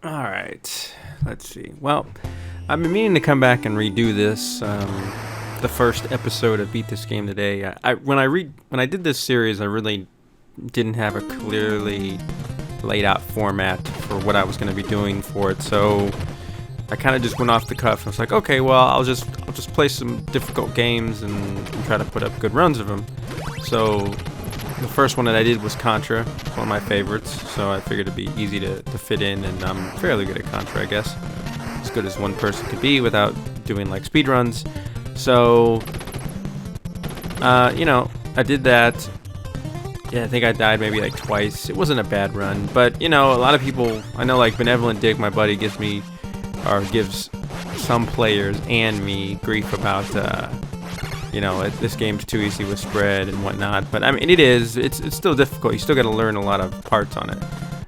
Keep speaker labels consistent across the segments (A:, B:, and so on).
A: Alright, let's see. Well, I've been meaning to come back and redo this, the first episode of Beat This Game Today. When I did this series, I really didn't have a clearly laid out format for what I was going to be doing for it, so I kind of just went off the cuff. I was like, okay, well, I'll just play some difficult games and try to put up good runs of them. So the first one that I did was Contra. It's one of my favorites, so I figured it'd be easy to fit in, and I'm fairly good at Contra, I guess. As good as one person could be without doing like speed runs. So, I did that. Yeah, I think I died maybe like twice. It wasn't a bad run, but a lot of people, I know, like Benevolent Dick, my buddy, gives some players and me grief about this game's too easy with spread and whatnot. But I mean, it's still difficult. You still got to learn a lot of parts on it.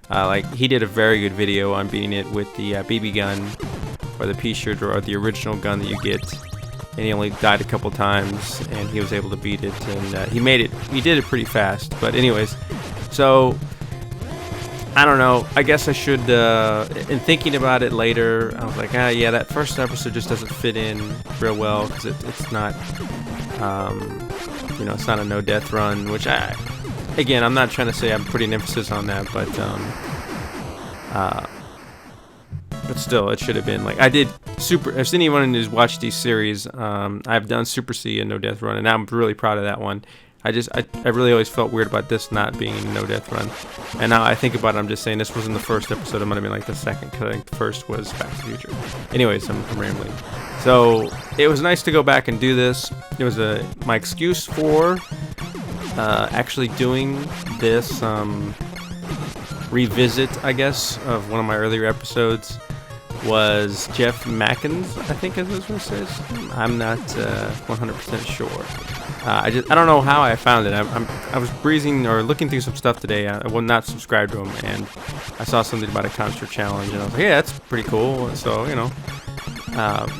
A: Like he did a very good video on beating it with the BB gun or the P-shirt or the original gun that you get, and he only died a couple times and he was able to beat it, and he did it pretty fast. But anyways, so I don't know, I guess I should, in thinking about it later, I was like, yeah, that first episode just doesn't fit in real well, because it's not, it's not a no-death run, which again, I'm not trying to say I'm putting emphasis on that, but still, it should have been, like, I did if anyone who's watched these series, I've done Super C and no-death run, and I'm really proud of that one. I really always felt weird about this not being a no-death run. And now I think about it, I'm just saying this wasn't the first episode. It might have been like the second, because I think the first was Back to the Future. Anyways, I'm rambling. So it was nice to go back and do this. It was my excuse for actually doing this revisit, I guess, of one of my earlier episodes was Jeff Mackins, I think is what it says. I'm not 100% sure. I don't know how I found it. I was breezing or looking through some stuff today. I was not subscribed to him, and I saw something about a Contra challenge, and I was like, yeah, that's pretty cool. So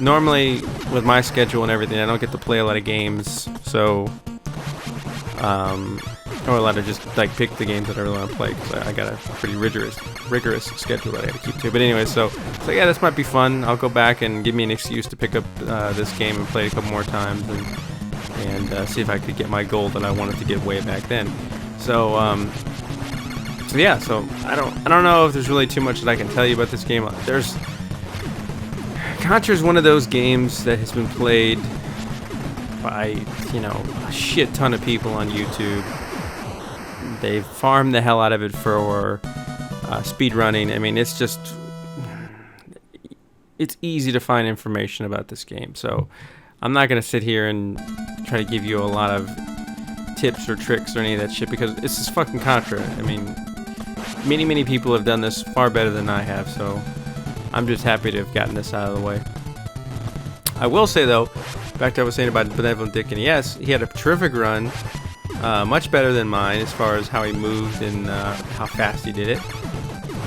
A: normally with my schedule and everything, I don't get to play a lot of games, so or a lot of just like pick the games that I really want to play, because I got a pretty rigorous schedule that I got to keep to. But anyway, so yeah, this might be fun. I'll go back and give me an excuse to pick up this game and play it a couple more times, and see if I could get my goal that I wanted to get way back then. So yeah, so I don't know if there's really too much that I can tell you about this game. Contra is one of those games that has been played by a shit ton of people on YouTube. They've farmed the hell out of it for speed running. I mean, it's easy to find information about this game, so I'm not going to sit here and try to give you a lot of tips or tricks or any of that shit, because this is fucking Contra. I mean, many people have done this far better than I have, so I'm just happy to have gotten this out of the way. I will say, though, back to what I was saying about Benevolent Dick, and yes, he had a terrific run, much better than mine as far as how he moved and how fast he did it,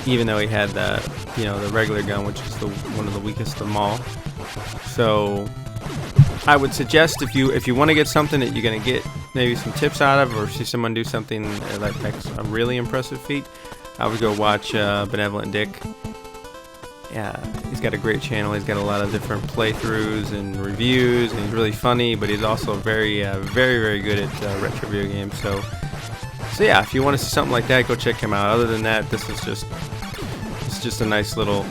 A: even though he had the regular gun, which is one of the weakest of them all. So I would suggest, if you want to get something that you're going to get maybe some tips out of, or see someone do something that's a really impressive feat, I would go watch Benevolent Dick. Yeah, he's got a great channel. He's got a lot of different playthroughs and reviews, and he's really funny, but he's also very very good at retro video games. So yeah, if you want to see something like that, go check him out. Other than that, this is just a nice little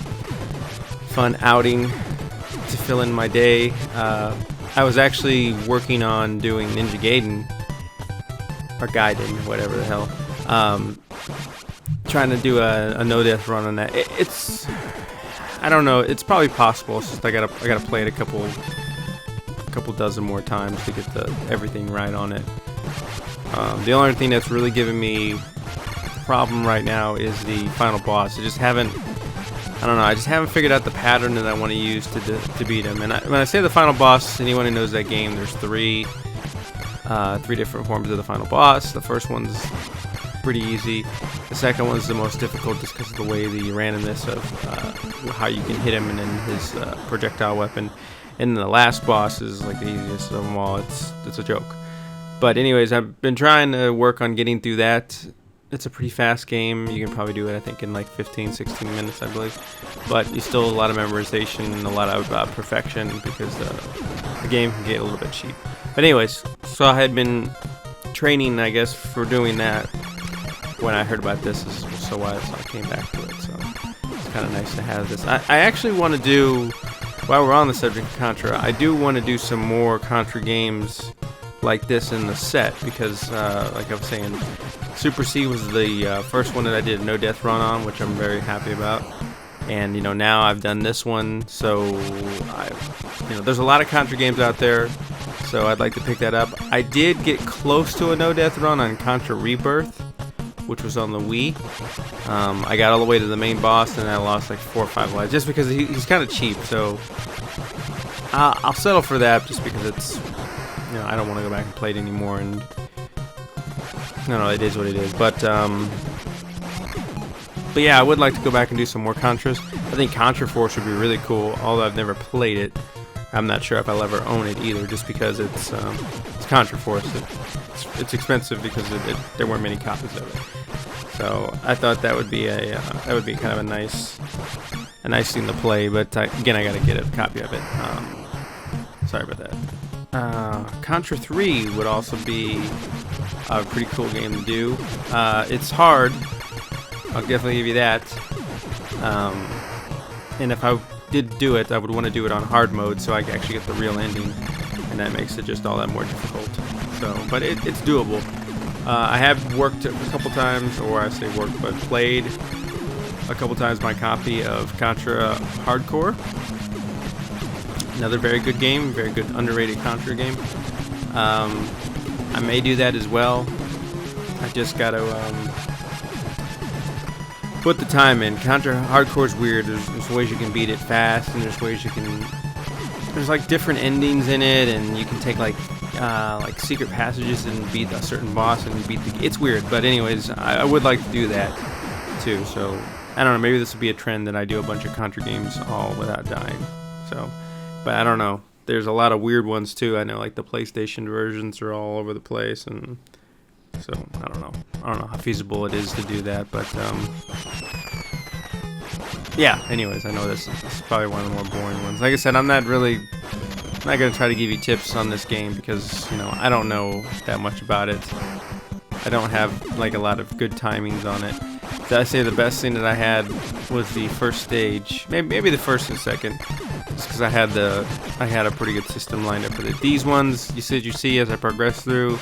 A: fun outing to fill in my day. I was actually working on doing Ninja Gaiden, or Gaiden, whatever the hell. Trying to do a no-death run on that. I don't know. It's probably possible. It's just I gotta play it a couple dozen more times to get everything right on it. The only thing that's really giving me a problem right now is the final boss. I just haven't figured out the pattern that I want to use to beat him. And when I say the final boss, anyone who knows that game, there's three different forms of the final boss. The first one's pretty easy. The second one's the most difficult, just because of the way the randomness of how you can hit him and then his projectile weapon. And then the last boss is like the easiest of them all. It's a joke. But anyways, I've been trying to work on getting through that It's a pretty fast game. You can probably do it, I think, in like 15, 16 minutes, I believe. But you still a lot of memorization and a lot of perfection because the game can get a little bit cheap. But anyways, so I had been training, I guess, for doing that when I heard about this. So I came back to it. So it's kind of nice to have this. I actually want to do, while we're on the subject of Contra, I do want to do some more Contra games like this in the set because, like I was saying, Super C was the first one that I did a no-death run on, which I'm very happy about. And, you know, now I've done this one, so, there's a lot of Contra games out there, so I'd like to pick that up. I did get close to a no-death run on Contra Rebirth, which was on the Wii. I got all the way to the main boss, and I lost like 4 or 5 lives, just because he's kind of cheap, so I'll settle for that, just because it's, I don't want to go back and play it anymore, and no, it is what it is. But yeah, I would like to go back and do some more Contras. I think Contra Force would be really cool, although I've never played it. I'm not sure if I'll ever own it either, just because it's Contra Force. It's expensive because there weren't many copies of it. So I thought that would be kind of a nice thing to play. But again, I got to get a copy of it. Sorry about that. Contra 3 would also be a pretty cool game to do. It's hard. I'll definitely give you that. And if I did do it, I would want to do it on hard mode so I can actually get the real ending, and that makes it just all that more difficult. So, but it's doable. I have worked a couple times, or I say worked, but played a couple times my copy of Contra Hardcore. Another very good game, very good underrated Contra game. I may do that as well. I just got to put the time in. Contra Hardcore is weird. There's ways you can beat it fast, and there's ways you can. There's like different endings in it, and you can take like secret passages and beat a certain boss, and beat the. It's weird, but anyways, I would like to do that too. So I don't know. Maybe this will be a trend that I do a bunch of Contra games all without dying. So, but I don't know. There's a lot of weird ones too. I know like the PlayStation versions are all over the place, and so I don't know how feasible it is to do that, but yeah. Anyways, I know this is probably one of the more boring ones. Like I said, I'm not gonna try to give you tips on this game because I don't know that much about it. I don't have like a lot of good timings on it. Did I say the best thing that I had was the first stage? Maybe the first and second. Just because I had a pretty good system lined up with it. These ones, you see as I progress through,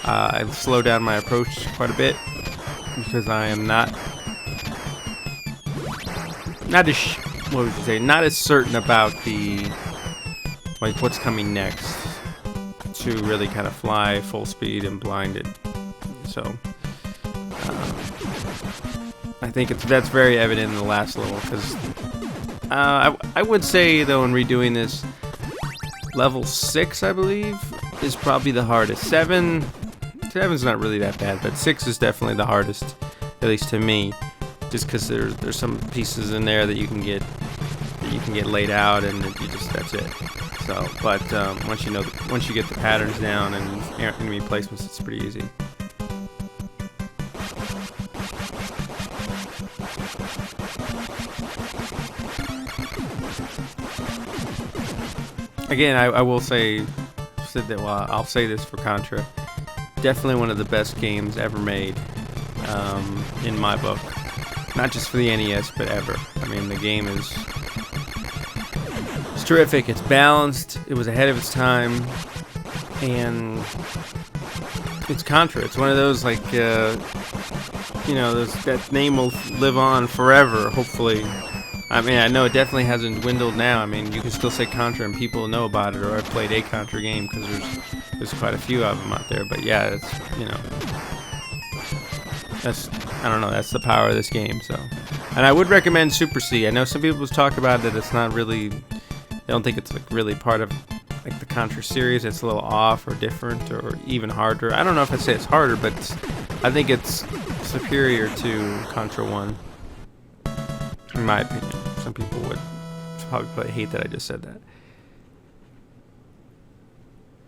A: I slow down my approach quite a bit because I am not as certain about what's coming next to really kind of fly full speed and blinded. So I think that's very evident in the last level because I would say though in redoing this, level 6 I believe is probably the hardest. 7's not really that bad, but 6 is definitely the hardest, at least to me, just because there's some pieces in there that you can get laid out, and that's it. So, but once you get the patterns down and enemy placements, it's pretty easy. Again, I will say that. Well, I'll say this for Contra. Definitely one of the best games ever made, in my book. Not just for the NES, but ever. I mean, the game is terrific. It's balanced. It was ahead of its time, and it's Contra. It's one of those that name will live on forever. Hopefully. I mean, I know it definitely hasn't dwindled now. I mean, you can still say Contra and people know about it, or I've played a Contra game because there's quite a few of them out there. But yeah, that's the power of this game. So, and I would recommend Super C. I know some people talk about that it's not really. They don't think it's like really part of like the Contra series. It's a little off or different or even harder. I don't know if I'd say it's harder, but I think it's superior to Contra 1. In my opinion. Some people would probably hate that I just said that.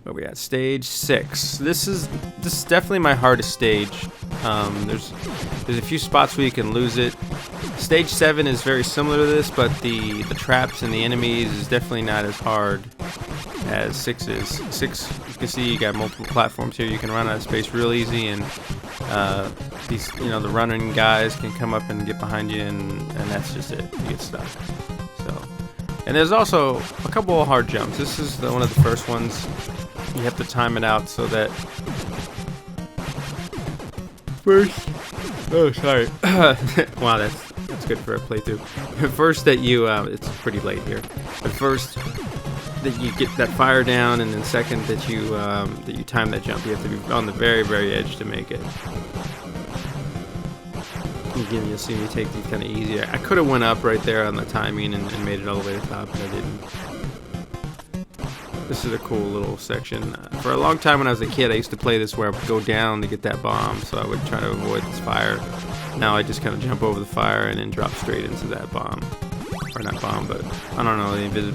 A: But we got stage 6. This is definitely my hardest stage. There's a few spots where you can lose it. Stage 7 is very similar to this, but the traps and the enemies is definitely not as hard as 6 is. 6, you can see you got multiple platforms here. You can run out of space real easy, and these, the running guys can come up and get behind you, and that's just it. You get stuck. So, and there's also a couple of hard jumps. This is one of the first ones. You have to time it out so that first. Oh, sorry. Wow, that's good for a playthrough. First that you, it's pretty late here. But first that you get that fire down, and then second that you time that jump. You have to be on the very, very edge to make it. Again, you'll see me take these kind of easier. I could have went up right there on the timing and made it all the way to the top, but I didn't. This is a cool little section. For a long time when I was a kid, I used to play this where I would go down to get that bomb, so I would try to avoid this fire. Now I just kind of jump over the fire and then drop straight into that bomb. Or not bomb, but I don't know, the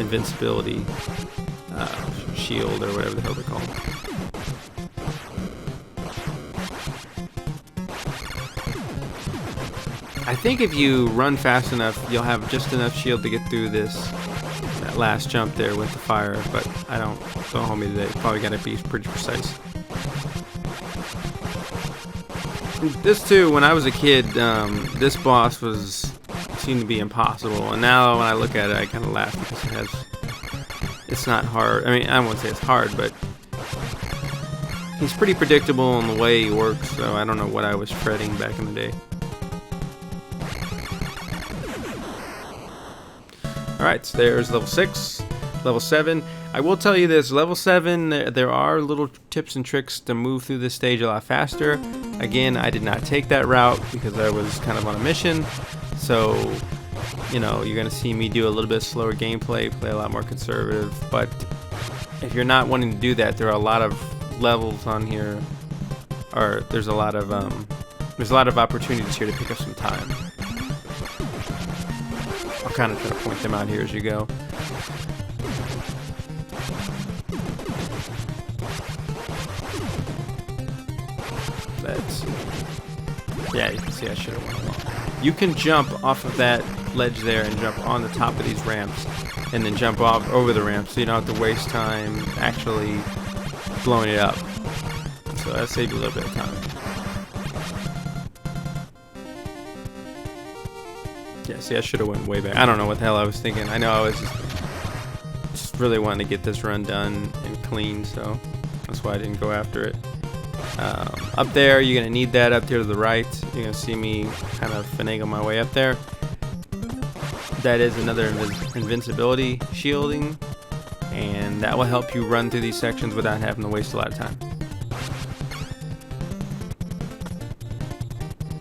A: invincibility shield or whatever the hell they're called. I think if you run fast enough, you'll have just enough shield to get through that last jump there with the fire, but don't hold me to that. You probably gotta be pretty precise. This too, when I was a kid, this boss seemed to be impossible, and now when I look at it, I kind of laugh because it's not hard. I mean, I won't say it's hard, but he's pretty predictable in the way he works, so I don't know what I was fretting back in the day. Alright, so there's level 6, level 7. I will tell you this, level 7, there are little tips and tricks to move through this stage a lot faster. Again, I did not take that route because I was kind of on a mission. So, you're going to see me do a little bit slower gameplay, play a lot more conservative. But if you're not wanting to do that, there are a lot of levels on here, or there's a lot of opportunities here to pick up some time. I'll kind of try to point them out here as you go. Yeah, you can see I should have went along. You can jump off of that ledge there and jump on the top of these ramps, and then jump off over the ramp, so you don't have to waste time actually blowing it up. So that saves you a little bit of time. Yeah, see, I should have went way back. I don't know what the hell I was thinking. I know I was just really wanting to get this run done and clean, so that's why I didn't go after it. Up there, you're going to need that up here to the right. You're going to see me kind of finagle my way up there. That is another invincibility shielding, and that will help you run through these sections without having to waste a lot of time.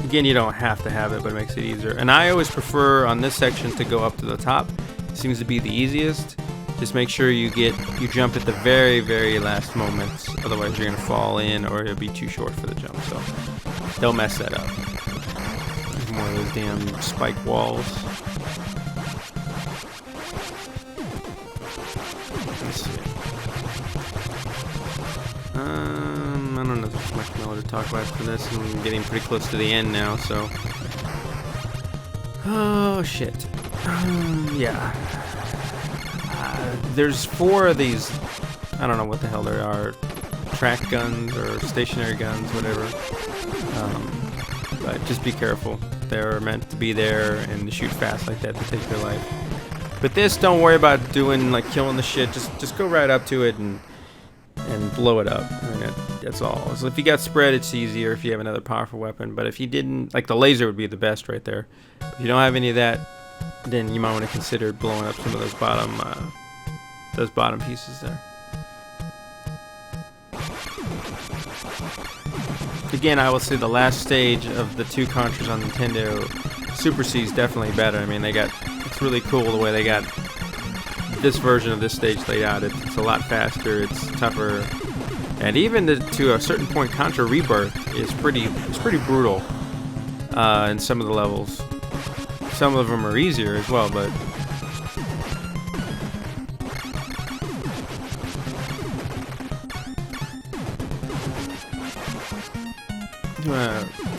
A: Again, you don't have to have it, but it makes it easier. And I always prefer on this section to go up to the top. It seems to be the easiest. Just make sure you jump at the very, very last moments. Otherwise, you're gonna fall in, or it'll be too short for the jump. So don't mess that up. There's more of those damn spike walls. Let's see. I don't know if there's much more to talk about for this. I'm getting pretty close to the end now, so. Oh shit. Yeah. There's 4 of these, I don't know what the hell they are, track guns or stationary guns, whatever. But just be careful. They're meant to be there and to shoot fast like that to take your life. But this, don't worry about doing like killing the shit. Just go right up to it and blow it up. I mean, that's all. So if you got spread, it's easier if you have another powerful weapon. But if you didn't, like the laser would be the best right there. If you don't have any of that, then you might want to consider blowing up some of those bottom pieces there. Again, I will say the last stage of the 2 Contras on Nintendo, Super C is definitely better. I mean, it's really cool the way they got this version of this stage laid out. It's a lot faster, it's tougher, and even to a certain point, Contra Rebirth is pretty brutal in some of the levels. Some of them are easier as well, but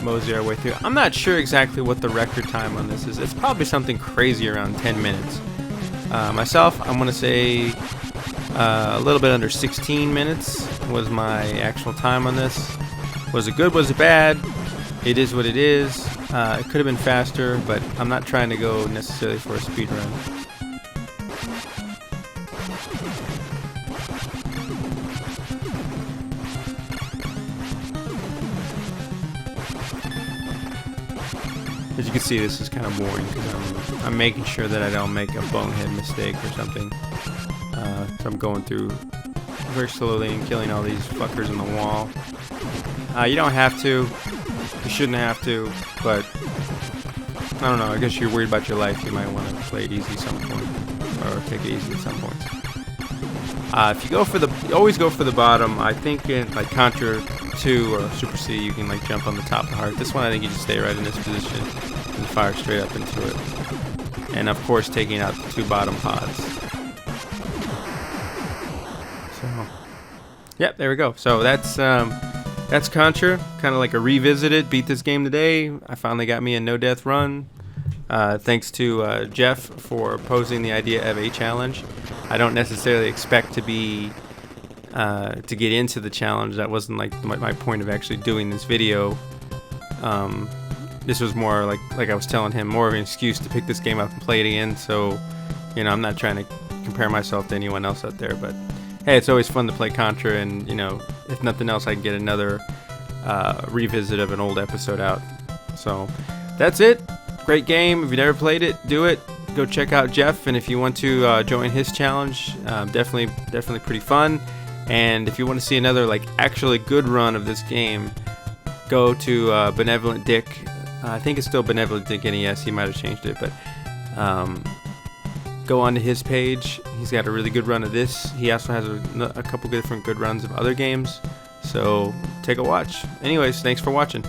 A: Mosey our way through. I'm not sure exactly what the record time on this is. It's probably something crazy around 10 minutes. Myself, I'm going to say a little bit under 16 minutes was my actual time on this. Was it good? Was it bad? It is what it is. It could have been faster, but I'm not trying to go necessarily for a speed run. As you can see, this is kind of boring because I'm making sure that I don't make a bonehead mistake or something. So I'm going through very slowly and killing all these fuckers in the wall. You don't have to. You shouldn't have to, but I don't know. I guess you're worried about your life. You might want to play it easy at some point, or take it easy at some points. If you go for you always go for the bottom. I think in like Contra 2 or Super C, you can like jump on the top of the heart. This one, I think you just stay right in this position and fire straight up into it. And of course, taking out the 2 bottom pods. So, yep, there we go. So that's Contra, kind of like a revisited. Beat this game today. I finally got me a no-death run. Thanks to Jeff for posing the idea of a challenge. I don't necessarily expect to be to get into the challenge. That wasn't like my point of actually doing this video. This was more like I was telling him, more of an excuse to pick this game up and play it again. So, you know, I'm not trying to compare myself to anyone else out there, but hey, it's always fun to play Contra, and you know, if nothing else, I can get another revisit of an old episode out. So that's it. Great game. If you never played it, do it. Go check out Jeff, and if you want to join his challenge, definitely pretty fun. And if you want to see another like actually good run of this game, go to Benevolent Dick. I think it's still Benevolent Dick NES. He might have changed it, but go onto his page. He's got a really good run of this. He also has a couple different good runs of other games. So take a watch. Anyways, thanks for watching.